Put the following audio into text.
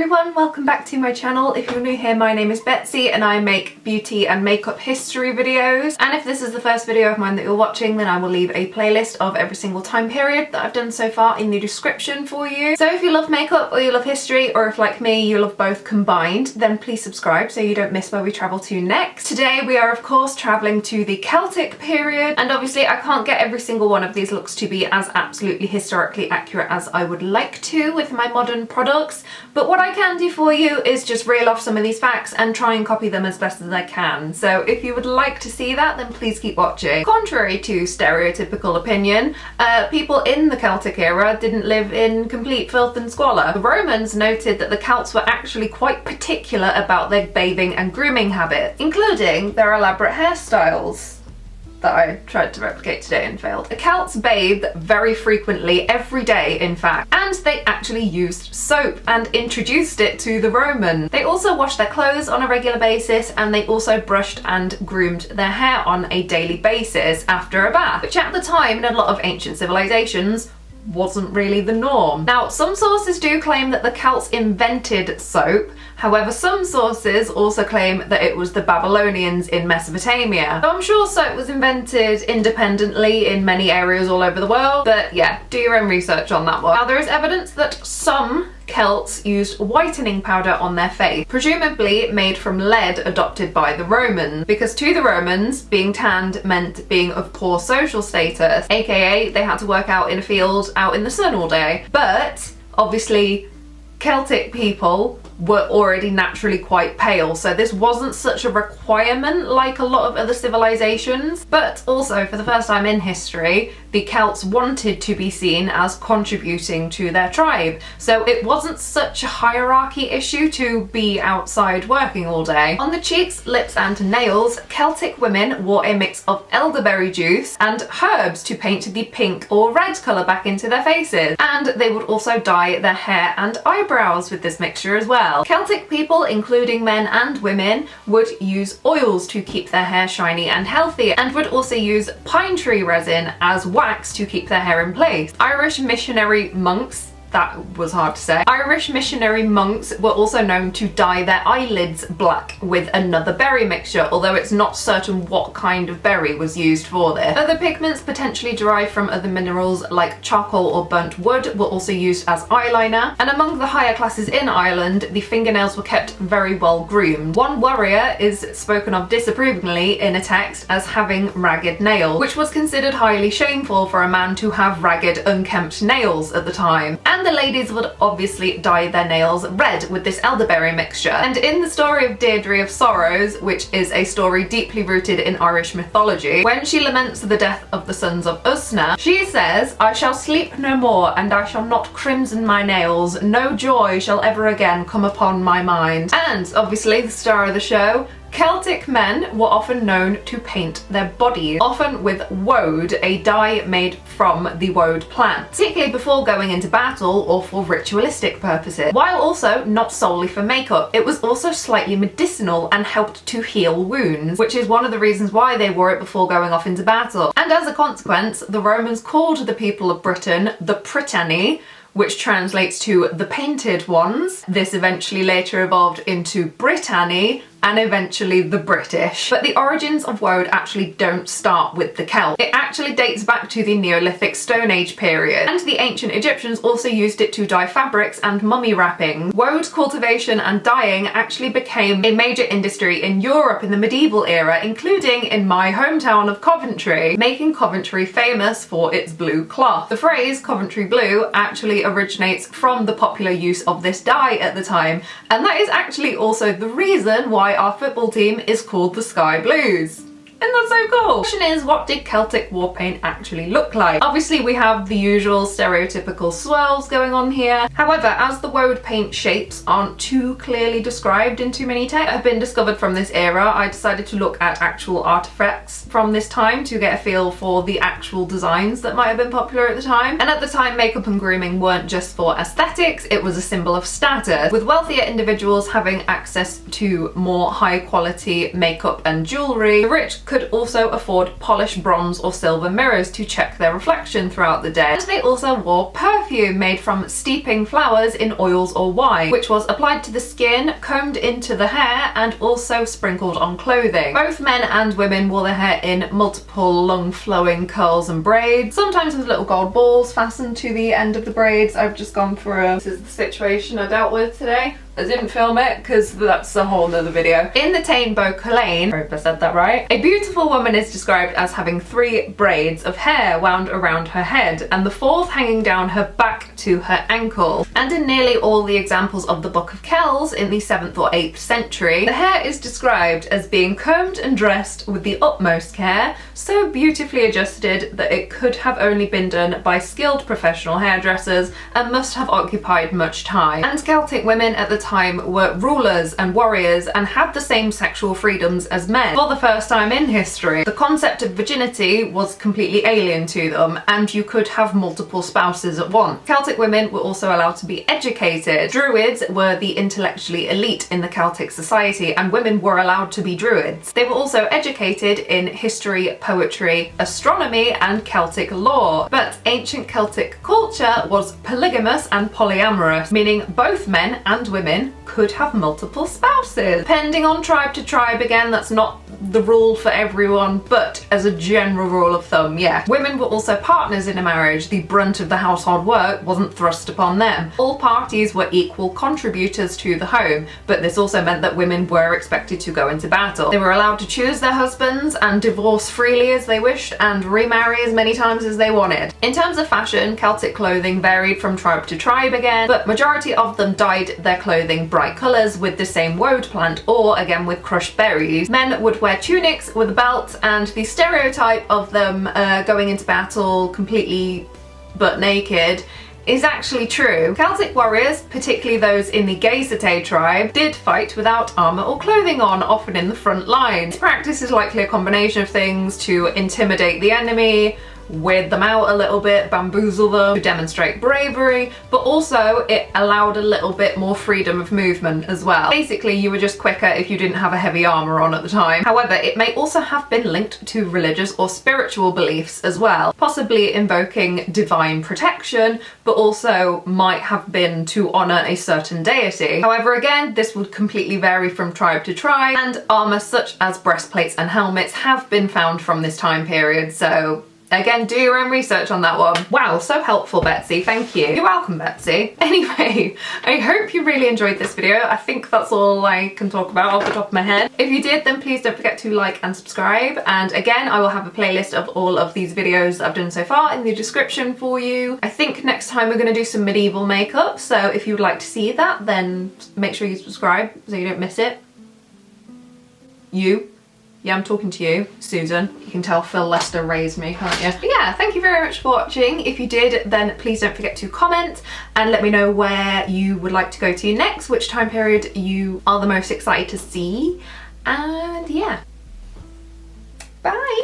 everyone, welcome back to my channel. If you're new here, my name is Betsy and I make beauty and makeup history videos. And if this is the first video of mine that you're watching, then I will leave a playlist of every single time period that I've done so far in the description for you. So if you love makeup or you love history, or if like me you love both combined, then please subscribe so you don't miss where we travel to next. Today we are of course traveling to the Celtic period, and obviously I can't get every single one of these looks to be as absolutely historically accurate as I would like to with my modern products, but what I can do for you is just reel off some of these facts and try and copy them as best as I can. So if you would like to see that, then please keep watching. Contrary to stereotypical opinion, people in the Celtic era didn't live in complete filth and squalor. The Romans noted that the Celts were actually quite particular about their bathing and grooming habits, including their elaborate hairstyles that I tried to replicate today and failed. The Celts bathed very frequently, every day in fact, and they actually used soap and introduced it to the Romans. They also washed their clothes on a regular basis, and they also brushed and groomed their hair on a daily basis after a bath, which at the time in a lot of ancient civilizations wasn't really the norm. Now, some sources do claim that the Celts invented soap. However, some sources also claim that it was the Babylonians in Mesopotamia. So I'm sure soap was invented independently in many areas all over the world, but yeah, do your own research on that one. Now, there is evidence that some Celts used whitening powder on their face, presumably made from lead adopted by the Romans, because to the Romans, being tanned meant being of poor social status, aka they had to work out in a field out in the sun all day. But obviously Celtic people were already naturally quite pale, so this wasn't such a requirement like a lot of other civilizations. But also, for the first time in history, the Celts wanted to be seen as contributing to their tribe, so it wasn't such a hierarchy issue to be outside working all day. On the cheeks, lips and nails, Celtic women wore a mix of elderberry juice and herbs to paint the pink or red colour back into their faces, and they would also dye their hair and eyebrows with this mixture as well. Celtic people, including men and women, would use oils to keep their hair shiny and healthy, and would also use pine tree resin as wax to keep their hair in place. Irish missionary monks, that was hard to say. Irish missionary monks were also known to dye their eyelids black with another berry mixture, although it's not certain what kind of berry was used for this. Other pigments potentially derived from other minerals like charcoal or burnt wood were also used as eyeliner, and among the higher classes in Ireland, the fingernails were kept very well groomed. One warrior is spoken of disapprovingly in a text as having ragged nails, which was considered highly shameful for a man to have ragged, unkempt nails at the time. And the ladies would obviously dye their nails red with this elderberry mixture. And in the story of Deirdre of Sorrows, which is a story deeply rooted in Irish mythology, when she laments the death of the sons of Usna, she says, "I shall sleep no more, and I shall not crimson my nails. No joy shall ever again come upon my mind." And obviously the star of the show, Celtic men were often known to paint their bodies, often with woad, a dye made from the woad plant, particularly before going into battle or for ritualistic purposes. While also not solely for makeup, it was also slightly medicinal and helped to heal wounds, which is one of the reasons why they wore it before going off into battle. And as a consequence, the Romans called the people of Britain the Prytani, which translates to the painted ones. This eventually later evolved into Britanny, and eventually the British. But the origins of woad actually don't start with the Celts. It actually dates back to the Neolithic Stone Age period, and the ancient Egyptians also used it to dye fabrics and mummy wrappings. Woad cultivation and dyeing actually became a major industry in Europe in the medieval era, including in my hometown of Coventry, making Coventry famous for its blue cloth. The phrase Coventry blue actually originates from the popular use of this dye at the time, and that is actually also the reason why our football team is called the Sky Blues. Isn't that so cool? The question is, what did Celtic war paint actually look like? Obviously we have the usual stereotypical swirls going on here. However, as the woad paint shapes aren't too clearly described in too many texts have been discovered from this era, I decided to look at actual artifacts from this time to get a feel for the actual designs that might have been popular at the time. And at the time, makeup and grooming weren't just for aesthetics, it was a symbol of status, with wealthier individuals having access to more high quality makeup and jewellery. The rich could also afford polished bronze or silver mirrors to check their reflection throughout the day. And they also wore perfume made from steeping flowers in oils or wine, which was applied to the skin, combed into the hair, and also sprinkled on clothing. Both men and women wore their hair in multiple long flowing curls and braids, sometimes with little gold balls fastened to the end of the braids. I've just gone through this is the situation I dealt with today. I didn't film it because that's a whole nother video. In the Tain Bow-Culane, I hope I said that right, a beautiful woman is described as having 3 braids of hair wound around her head and the 4th hanging down her back to her ankle. And in nearly all the examples of the Book of Kells in the 7th or 8th century, the hair is described as being combed and dressed with the utmost care, so beautifully adjusted that it could have only been done by skilled professional hairdressers and must have occupied much time. And Celtic women at the time were rulers and warriors and had the same sexual freedoms as men. For the first time in history, the concept of virginity was completely alien to them, and you could have multiple spouses at once. Celtic women were also allowed to be educated. Druids were the intellectually elite in the Celtic society, and women were allowed to be druids. They were also educated in history, poetry, astronomy, and Celtic lore. But ancient Celtic culture was polygamous and polyamorous, meaning both men and women could have multiple spouses. Depending on tribe to tribe, again, that's not the rule for everyone, but as a general rule of thumb, yeah. Women were also partners in a marriage. The brunt of the household work wasn't thrust upon them. All parties were equal contributors to the home, but this also meant that women were expected to go into battle. They were allowed to choose their husbands and divorce freely as they wished and remarry as many times as they wanted. In terms of fashion, Celtic clothing varied from tribe to tribe again, but majority of them dyed their clothing bright colours with the same woad plant or again with crushed berries. Men would wear tunics with a belt, and the stereotype of them going into battle completely butt naked is actually true. Celtic warriors, particularly those in the Gaisite tribe, did fight without armour or clothing on, often in the front line. This practice is likely a combination of things to intimidate the enemy, weird them out a little bit, bamboozle them, to demonstrate bravery, but also it allowed a little bit more freedom of movement as well. Basically, you were just quicker if you didn't have a heavy armour on at the time. However, it may also have been linked to religious or spiritual beliefs as well, possibly invoking divine protection, but also might have been to honour a certain deity. However, again, this would completely vary from tribe to tribe, and armour such as breastplates and helmets have been found from this time period, so again, do your own research on that one. Wow, so helpful, Betsy. Thank you. You're welcome, Betsy. Anyway, I hope you really enjoyed this video. I think that's all I can talk about off the top of my head. If you did, then please don't forget to like and subscribe. And again, I will have a playlist of all of these videos that I've done so far in the description for you. I think next time we're going to do some medieval makeup, so if you would like to see that, then make sure you subscribe so you don't miss it. Yeah, I'm talking to you, Susan. You can tell Phil Lester raised me, can't you? But yeah, thank you very much for watching. If you did, then please don't forget to comment and let me know where you would like to go to next, which time period you are the most excited to see. And yeah, bye.